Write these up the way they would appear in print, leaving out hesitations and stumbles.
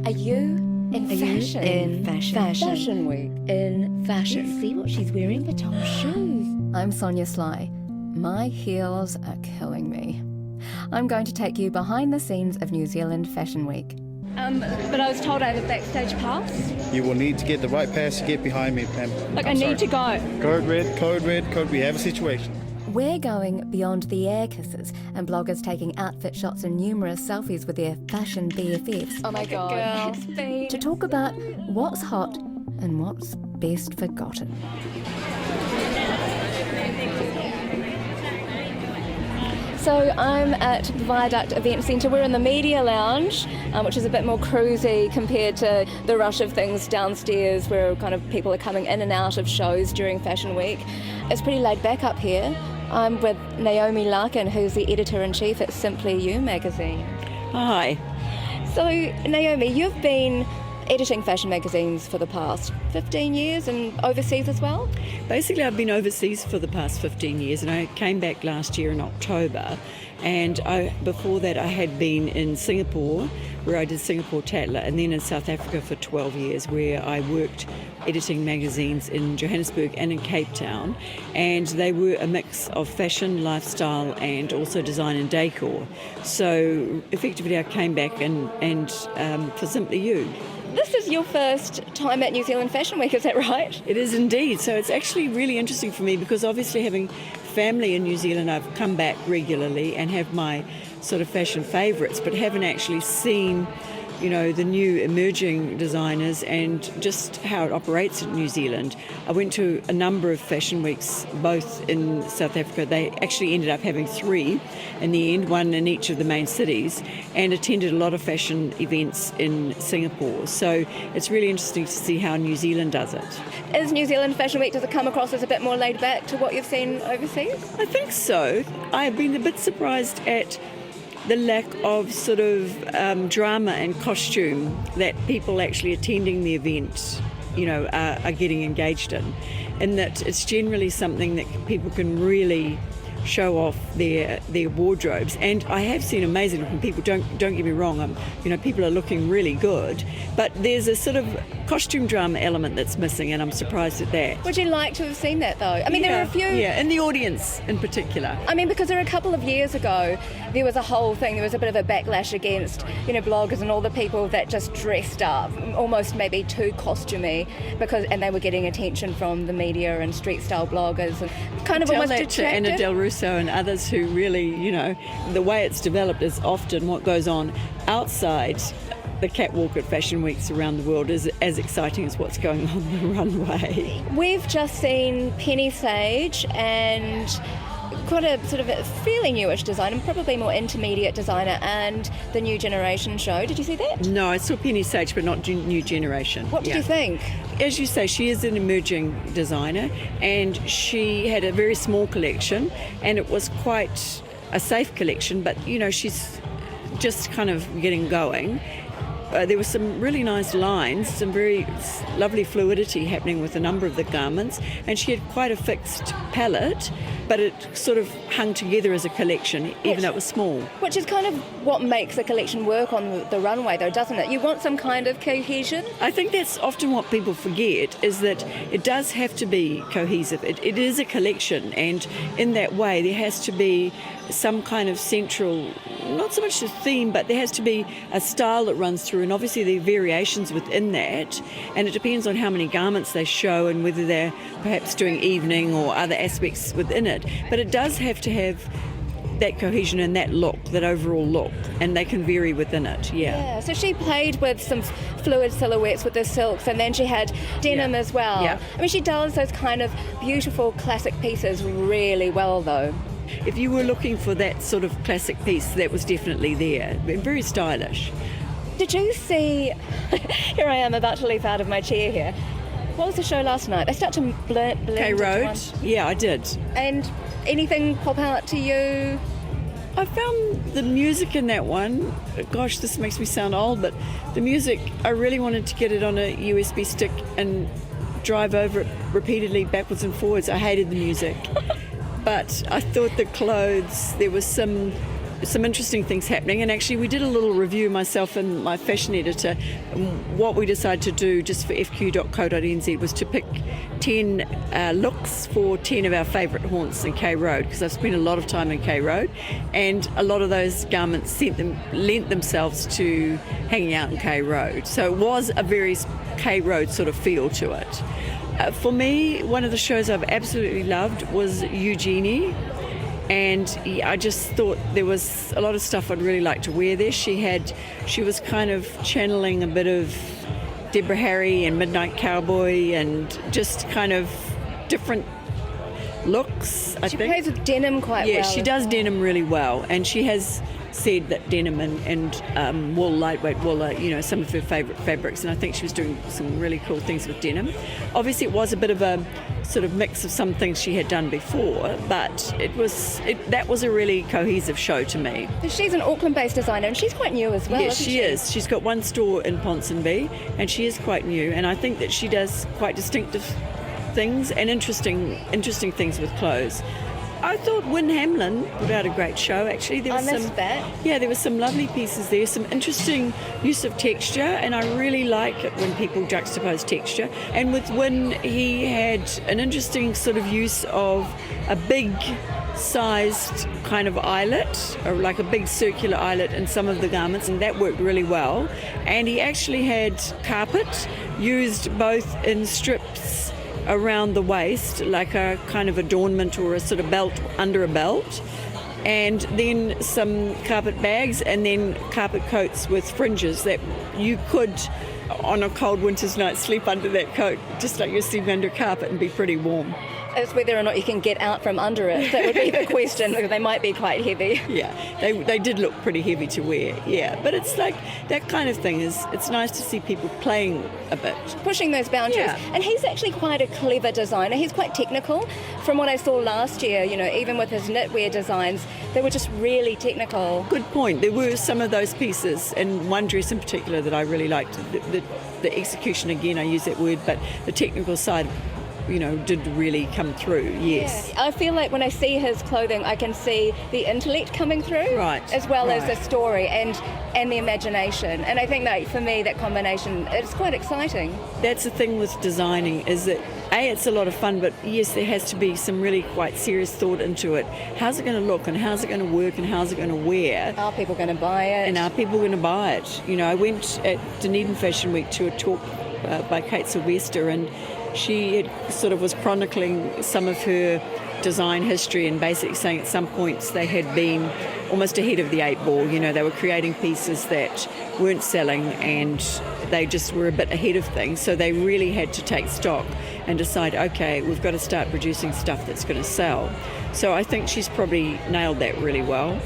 Are you in fashion? In fashion. Fashion week. In fashion. Yes, see what she's wearing? Baton shoes. I'm Sonia Sly. My heels are killing me. I'm going to take you behind the scenes of New Zealand Fashion Week. But I was told I have a backstage pass. You will need to get the right pass to get behind me, ma'am. Like, I need to go. Code red. We have a situation. We're going beyond the air kisses and bloggers taking outfit shots and numerous selfies with their fashion BFFs. Oh my God. To talk about what's hot and what's best forgotten. So I'm at the Viaduct Event Centre. We're in the Media Lounge, which is a bit more cruisy compared to the rush of things downstairs where kind of people are coming in and out of shows during Fashion Week. It's pretty laid back up here. I'm with Naomi Larkin, who's the editor-in-chief at Simply You magazine. Hi. So, Naomi, you've been editing fashion magazines for the past 15 years and overseas as well? Basically, I've been overseas for the past 15 years, and I came back last year in October. And before that, I had been in Singapore, where I did Singapore Tatler, and then in South Africa for 12 years, where I worked editing magazines in Johannesburg and in Cape Town. And they were a mix of fashion, lifestyle, and also design and decor. So effectively, I came back and for Simply You. This is your first time at New Zealand Fashion Week, is that right? It is indeed. So it's actually really interesting for me because obviously having family in New Zealand, I've come back regularly and have my sort of fashion favourites, but haven't actually seen, you know, the new emerging designers and just how it operates in New Zealand. I went to a number of fashion weeks, both in South Africa. They actually ended up having 3 in the end, 1 in each of the main cities, and attended a lot of fashion events in Singapore. So it's really interesting to see how New Zealand does it. Is New Zealand Fashion Week, does it come across as a bit more laid back to what you've seen overseas? I think so. I've been a bit surprised at the lack of sort of drama and costume that people actually attending the event, you know, are getting engaged in, and that it's generally something that people can really show off their wardrobes. And I have seen amazing looking people, don't get me wrong, you know, people are looking really good, but there's a sort of costume drama element that's missing, and I'm surprised at that. Would you like to have seen that though? I mean, there are a few... Yeah, in the audience in particular. I mean, because there were a couple of years ago, there was a whole thing, there was a bit of a backlash against, you know, bloggers and all the people that just dressed up, almost maybe too costumey, and they were getting attention from the media and street style bloggers, and kind of almost detracted. To Anna Del Russo and others who really, you know, the way it's developed is often what goes on outside the catwalk at fashion weeks around the world is as exciting as what's going on the runway. We've just seen Penny Sage and quite a sort of a fairly newish designer, probably more intermediate designer, and the New Generation show. Did you see that? No, I saw Penny Sage, but not New Generation. What did you think? As you say, she is an emerging designer, and she had a very small collection, and it was quite a safe collection, but, you know, she's just kind of getting going. There were some really nice lines, some very lovely fluidity happening with a number of the garments, and she had quite a fixed palette, but it sort of hung together as a collection, even though it was small. Which is kind of what makes a collection work on the runway, though, doesn't it? You want some kind of cohesion. I think that's often what people forget, is that it does have to be cohesive. It is a collection, and in that way there has to be some kind of central, not so much a theme, but there has to be a style that runs through, and obviously there are variations within that, and it depends on how many garments they show and whether they're perhaps doing evening or other aspects within it. But it does have to have that cohesion and that look, that overall look, and they can vary within it. Yeah, so she played with some fluid silhouettes with the silks, and then she had denim as well. Yeah. I mean, she does those kind of beautiful classic pieces really well, though. If you were looking for that sort of classic piece, that was definitely there. Very stylish. Did you see, here I am about to leap out of my chair here. What was the show last night? They start to blend K Road? Yeah, I did. And anything pop out to you? I found the music in that one, gosh, this makes me sound old, but the music, I really wanted to get it on a USB stick and drive over it repeatedly backwards and forwards. I hated the music. But I thought the clothes, there was some some interesting things happening, and actually we did a little review, myself and my fashion editor, and what we decided to do just for fq.co.nz was to pick 10 looks for 10 of our favourite haunts in K Road, because I've spent a lot of time in K Road, and a lot of those garments lent themselves to hanging out in K Road. So it was a very K Road sort of feel to it. For me, one of the shows I've absolutely loved was Eugenie. And I just thought there was a lot of stuff I'd really like to wear there. She was kind of channeling a bit of Deborah Harry and Midnight Cowboy, and just kind of different looks, I think. She plays with denim quite well. Yeah, she does denim really well, and she has said that denim and wool, lightweight wool, are some of her favourite fabrics, and I think she was doing some really cool things with denim. Obviously it was a bit of a sort of mix of some things she had done before, but that was a really cohesive show to me. She's an Auckland-based designer, and she's quite new as well. Yes, she is. She's got one store in Ponsonby, and she is quite new, and I think that she does quite distinctive things and interesting things with clothes. I thought Wynne Hamlin put out a great show, actually. I missed that. Yeah, there were some lovely pieces there, some interesting use of texture, and I really like it when people juxtapose texture. And with Wynne, he had an interesting sort of use of a big sized kind of eyelet, or like a big circular eyelet in some of the garments, and that worked really well. And he actually had carpet used both in strips around the waist, like a kind of adornment or a sort of belt under a belt, and then some carpet bags, and then carpet coats with fringes that you could, on a cold winter's night, sleep under that coat just like you're sleeping under carpet and be pretty warm. It's whether or not you can get out from under it. That would be the question, because they might be quite heavy. Yeah, they did look pretty heavy to wear, yeah. But it's like, that kind of thing it's nice to see people playing a bit. Pushing those boundaries. Yeah. And he's actually quite a clever designer. He's quite technical. From what I saw last year, even with his knitwear designs, they were just really technical. Good point. There were some of those pieces, and one dress in particular that I really liked. The execution, again, I use that word, but the technical side did really come through, yes. Yeah. I feel like when I see his clothing, I can see the intellect coming through, right, as well as right. the story and the imagination. And I think that for me, that combination, it's quite exciting. That's the thing with designing, is that it's a lot of fun, but yes, there has to be some really quite serious thought into it. How's it going to look, and how's it going to work, and how's it going to wear? Are people going to buy it? And are people going to buy it? I went at Dunedin Fashion Week to a talk by Kate Sylvester, and she was chronicling some of her design history, and basically saying at some points they had been almost ahead of the 8 ball. They were creating pieces that weren't selling, and they just were a bit ahead of things. So they really had to take stock and decide, okay, we've got to start producing stuff that's going to sell. So I think she's probably nailed that really well.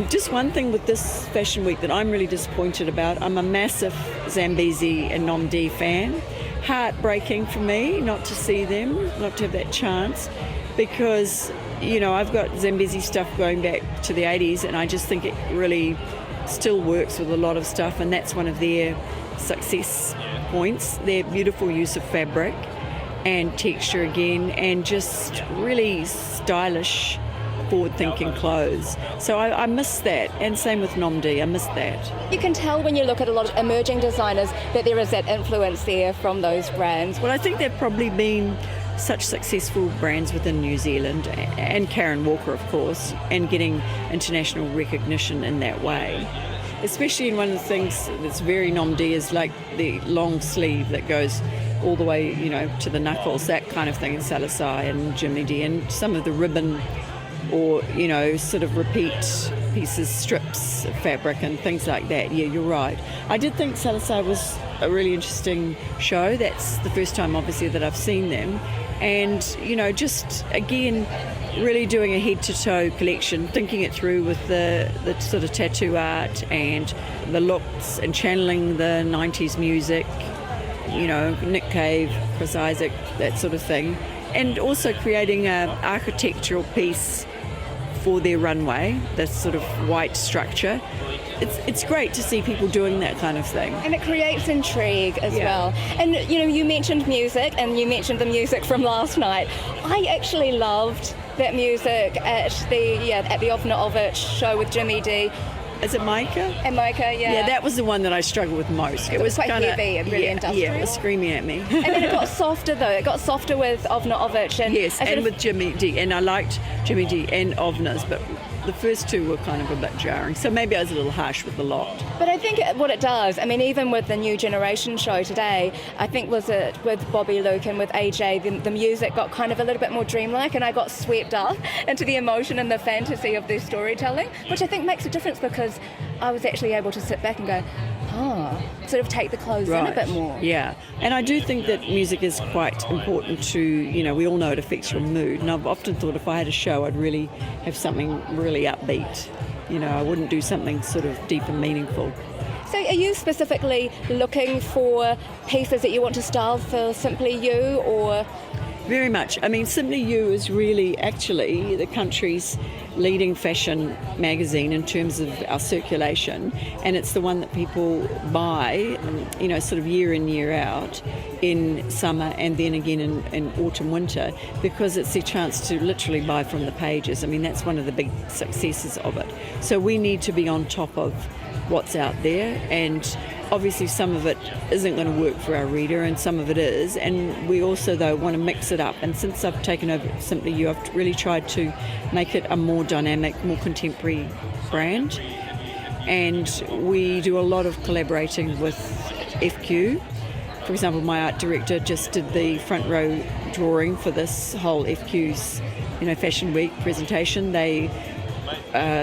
Just one thing with this fashion week that I'm really disappointed about, I'm a massive Zambezi and Nom D fan. Heartbreaking for me not to see them, not to have that chance, because I've got Zambezi stuff going back to the 80s, and I just think it really still works with a lot of stuff, and that's one of their success points, their beautiful use of fabric and texture again, and just really stylish, forward-thinking clothes. So I miss that, and same with Nom D, I miss that. You can tell when you look at a lot of emerging designers that there is that influence there from those brands. Well, I think they've probably been such successful brands within New Zealand, and Karen Walker, of course, and getting international recognition in that way. Especially in one of the things that's very Nom D is like the long sleeve that goes all the way, to the knuckles, that kind of thing in Salasai and Jimmy D, and some of the ribbon or sort of repeat pieces, strips of fabric and things like that. Yeah, you're right. I did think Salasai was a really interesting show. That's the first time obviously that I've seen them, and just again really doing a head to toe collection, thinking it through with the sort of tattoo art and the looks, and channeling the 90s music, Nick Cave, Chris Isaac, that sort of thing, and also creating an architectural piece for their runway, this sort of white structure. It's great to see people doing that kind of thing. And it creates intrigue as well. And you mentioned music, and you mentioned the music from last night. I actually loved that music at the Ovna of It show with Jimmy D. Is it Micah? And Micah, yeah. Yeah, that was the one that I struggled with most. It was quite kinda, heavy and really industrial. Yeah, it was screaming at me. And then it got softer though. It got softer with Ovna. And yes, and with Jimmy D. And I liked Jimmy D and Ovna's, but the first two were kind of a bit jarring. So maybe I was a little harsh with the lot. But I think what it does, I mean, even with the New Generation show today, I think was it with Bobby Luke and with AJ, the music got kind of a little bit more dreamlike, and I got swept up into the emotion and the fantasy of their storytelling, which I think makes a difference because I was actually able to sit back and go, sort of take the clothes in a bit more. Yeah, and I do think that music is quite important to, we all know it affects your mood, and I've often thought if I had a show I'd really have something really upbeat. I wouldn't do something sort of deep and meaningful. So are you specifically looking for pieces that you want to style for Simply You, or...? Very much. I mean, Simply You is really actually the country's leading fashion magazine in terms of our circulation, and it's the one that people buy, sort of year in, year out in summer and then again in autumn, winter, because it's their chance to literally buy from the pages. I mean, that's one of the big successes of it. So we need to be on top of what's out there, and obviously some of it isn't going to work for our reader and some of it is, and we also though want to mix it up. And since I've taken over Simply You, I've really tried to make it a more dynamic, more contemporary brand, and we do a lot of collaborating with FQ. For example, my art director just did the front row drawing for this whole FQ's Fashion Week presentation. They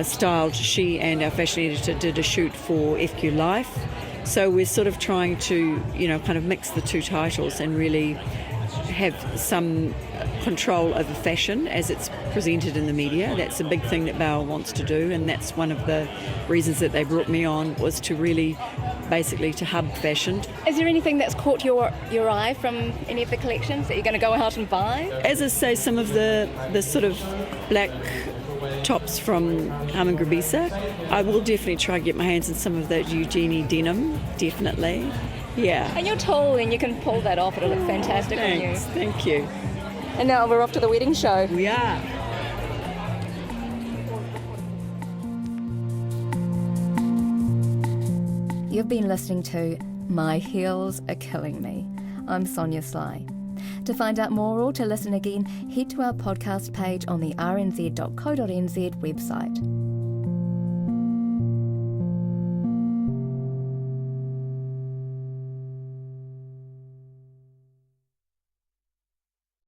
styled, she and our fashion editor did a shoot for FQ Life. So we're sort of trying to, kind of mix the two titles and really have some control over fashion as it's presented in the media. That's a big thing that Bauer wants to do, and that's one of the reasons that they brought me on, was to really basically to hub fashion. Is there anything that's caught your eye from any of the collections that you're going to go out and buy? As I say, some of the sort of black tops from Harman Grabisa. I will definitely try and get my hands on some of that Eugenie denim, definitely. Yeah. And you're tall and you can pull that off. It'll look fantastic on you. Thank you. And now we're off to the wedding show. We are. You've been listening to My Heels Are Killing Me. I'm Sonia Sly. To find out more or to listen again, head to our podcast page on the rnz.co.nz website.